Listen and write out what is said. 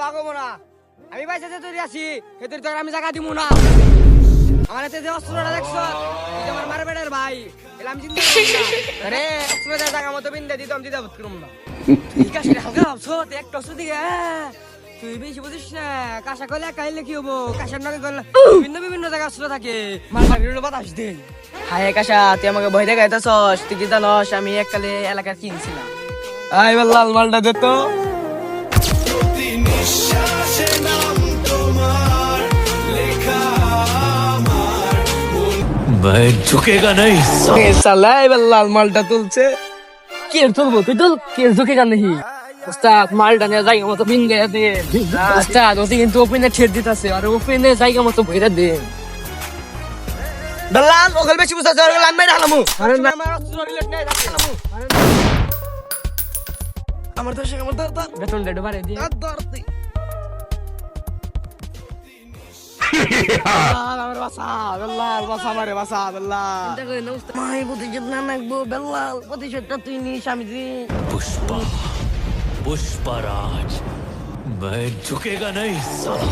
লাগবো না। আমি পয়সা যে তৈরি আছি সেতুর তো আমি জায়গা দিব না। আমার হাতে যে অস্ত্রটা দেখছো এটা আমার মার বেড়ার ভাই। এলা আমি চিন্তা করি না। আরে অস্ত্রটা জায়গা মতো বিন্দা দিতাম দিতে পারতাম না। ঠিক আছে হালকা ভাবছো একটা অস্ত্র দিকে তুই বেশি বুঝিস না। কাঁসা করলে কাইলে কি হবো? কাঁসার নগে করলে বিভিন্ন বিভিন্ন জায়গায় অস্ত্র থাকে। মার বাড়ির বাতাস দে। হায় কাঁসা তুই আমাকে ভয় দেখাইতেছস। তুই কি জানস আমি এককালে এলাকার কিনছিলাম। আই লাল মালটা দে তো। मैं झुकेगा नहीं साला লাল মালটা তুলছে। কি তুলবো? তুই তুল। কি ঝুঁকেগা নাকি? ওস্তাদ মালটা নিয়ে জায়গা মতো বিন গায়ে দে। ওস্তাদ ওতে কিন্তু ওপেনে ছেড় দিতেছে আর ওপেনে জায়গা মতো ভইরা দে। দলাল ওগল বেশি বুঝা যাবে লাম মেরে হালামু। আরে না আমার অস্ত্র রিলেট নাই রাখলামু। আমার দর বেতন ডেড বাড়ে দি। দর তুই। আমার বাসা বেল্লাল বাসা মারে বাসা বেল্লাল। চিন্তা করে না উস্তাদ। মাই প্রতিশোধ না নাকবো বেল্লাল। প্রতিশোধটা তুই নিস আমি দি। पुष्पा पुष्पराज मैं झुकेगा नहीं साला